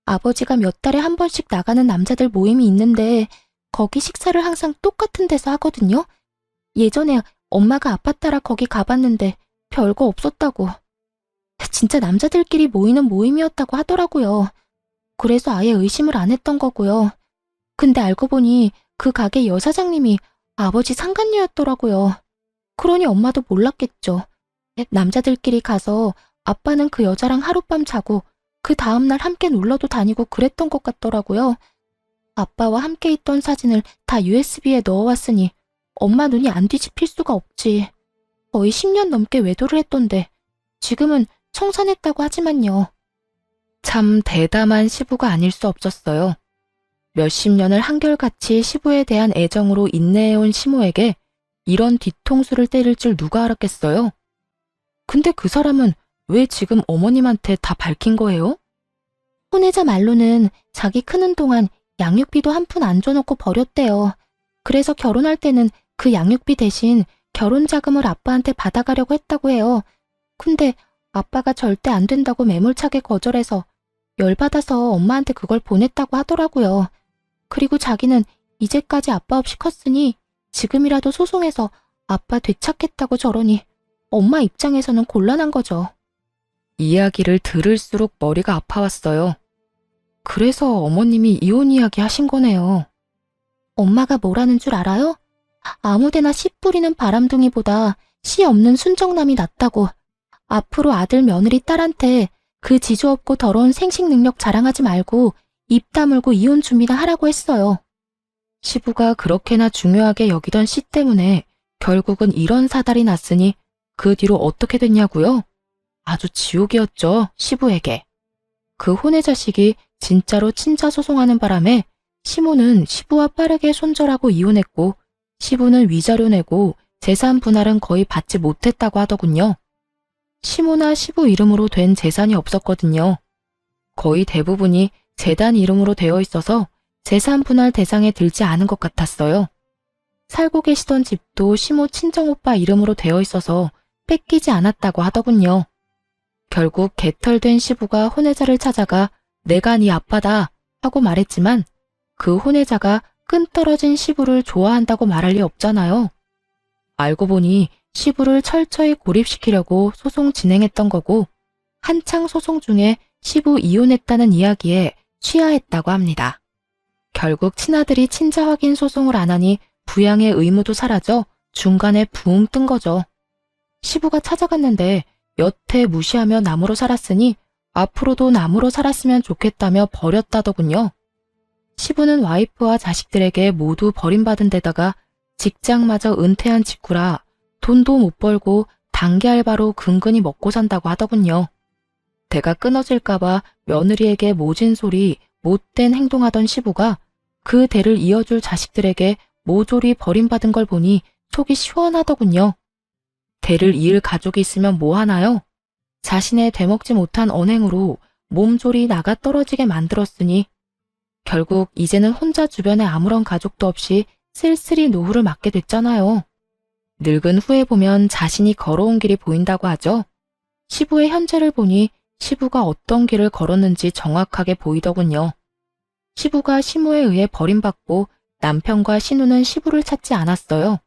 아버지가 몇 달에 한 번씩 나가는 남자들 모임이 있는데 거기 식사를 항상 똑같은 데서 하거든요. 예전에 엄마가 아빠 따라 거기 가봤는데 별거 없었다고. 진짜 남자들끼리 모이는 모임이었다고 하더라고요. 그래서 아예 의심을 안 했던 거고요. 근데 알고 보니 그 가게 여사장님이 아버지 상간녀였더라고요. 그러니 엄마도 몰랐겠죠. 남자들끼리 가서 아빠는 그 여자랑 하룻밤 자고 그 다음날 함께 놀러도 다니고 그랬던 것 같더라고요. 아빠와 함께 있던 사진을 다 USB에 넣어왔으니 엄마 눈이 안 뒤집힐 수가 없지. 거의 10년 넘게 외도를 했던데 지금은 청산했다고 하지만요. 참 대담한 시부가 아닐 수 없었어요. 몇십 년을 한결같이 시부에 대한 애정으로 인내해온 시모에게 이런 뒤통수를 때릴 줄 누가 알았겠어요? 근데 그 사람은 왜 지금 어머님한테 다 밝힌 거예요? 혼외자 말로는 자기 크는 동안 양육비도 한 푼 안 줘놓고 버렸대요. 그래서 결혼할 때는 그 양육비 대신 결혼 자금을 아빠한테 받아가려고 했다고 해요. 근데 아빠가 절대 안 된다고 매몰차게 거절해서 열받아서 엄마한테 그걸 보냈다고 하더라고요. 그리고 자기는 이제까지 아빠 없이 컸으니 지금이라도 소송해서 아빠 되찾겠다고 저러니 엄마 입장에서는 곤란한 거죠. 이야기를 들을수록 머리가 아파왔어요. 그래서 어머님이 이혼 이야기 하신 거네요. 엄마가 뭐라는 줄 알아요? 아무데나 씨 뿌리는 바람둥이보다 씨 없는 순정남이 낫다고. 앞으로 아들 며느리 딸한테 그 지조 없고 더러운 생식 능력 자랑하지 말고 입 다물고 이혼 준비나 하라고 했어요. 시부가 그렇게나 중요하게 여기던 씨 때문에 결국은 이런 사달이 났으니 그 뒤로 어떻게 됐냐고요? 아주 지옥이었죠, 시부에게. 그 혼의 자식이 진짜로 친자 소송하는 바람에 시모는 시부와 빠르게 손절하고 이혼했고 시부는 위자료 내고 재산 분할은 거의 받지 못했다고 하더군요. 시모나 시부 이름으로 된 재산이 없었거든요. 거의 대부분이 재단 이름으로 되어 있어서 재산 분할 대상에 들지 않은 것 같았어요. 살고 계시던 집도 시모 친정오빠 이름으로 되어 있어서 뺏기지 않았다고 하더군요. 결국 개털된 시부가 혼외자를 찾아가 내가 네 아빠다 하고 말했지만 그 혼외자가 끈떨어진 시부를 좋아한다고 말할 리 없잖아요. 알고 보니 시부를 철저히 고립시키려고 소송 진행했던 거고 한창 소송 중에 시부 이혼했다는 이야기에 취하했다고 합니다. 결국 친아들이 친자 확인 소송을 안 하니 부양의 의무도 사라져 중간에 붕 뜬 거죠. 시부가 찾아갔는데 여태 무시하며 남으로 살았으니 앞으로도 남으로 살았으면 좋겠다며 버렸다더군요. 시부는 와이프와 자식들에게 모두 버림받은 데다가 직장마저 은퇴한 직후라 돈도 못 벌고 단기 알바로 근근히 먹고 산다고 하더군요. 대가 끊어질까봐 며느리에게 모진 소리, 못된 행동하던 시부가 그 대를 이어줄 자식들에게 모조리 버림받은 걸 보니 속이 시원하더군요. 대를 이을 가족이 있으면 뭐 하나요? 자신의 되먹지 못한 언행으로 몸조리 나가 떨어지게 만들었으니 결국 이제는 혼자 주변에 아무런 가족도 없이 쓸쓸히 노후를 맞게 됐잖아요. 늙은 후에 보면 자신이 걸어온 길이 보인다고 하죠. 시부의 현재를 보니 시부가 어떤 길을 걸었는지 정확하게 보이더군요. 시부가 시모에 의해 버림받고 남편과 신우는 시부를 찾지 않았어요.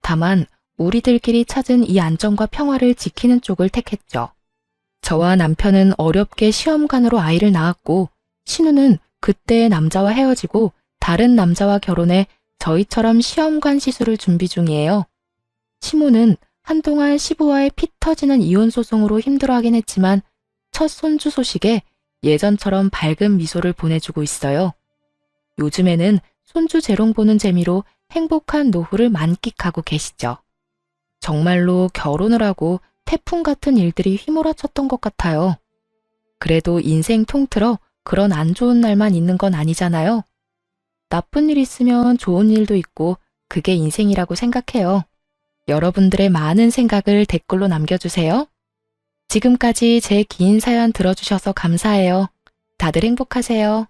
다만 우리들끼리 찾은 이 안정과 평화를 지키는 쪽을 택했죠. 저와 남편은 어렵게 시험관으로 아이를 낳았고 신우는 그때의 남자와 헤어지고 다른 남자와 결혼해 저희처럼 시험관 시술을 준비 중이에요. 시모는 한동안 시부와의 피 터지는 이혼 소송으로 힘들어하긴 했지만 첫 손주 소식에 예전처럼 밝은 미소를 보내주고 있어요. 요즘에는 손주 재롱 보는 재미로 행복한 노후를 만끽하고 계시죠. 정말로 결혼을 하고 태풍 같은 일들이 휘몰아쳤던 것 같아요. 그래도 인생 통틀어 그런 안 좋은 날만 있는 건 아니잖아요. 나쁜 일 있으면 좋은 일도 있고 그게 인생이라고 생각해요. 여러분들의 많은 생각을 댓글로 남겨주세요. 지금까지 제 긴 사연 들어주셔서 감사해요. 다들 행복하세요.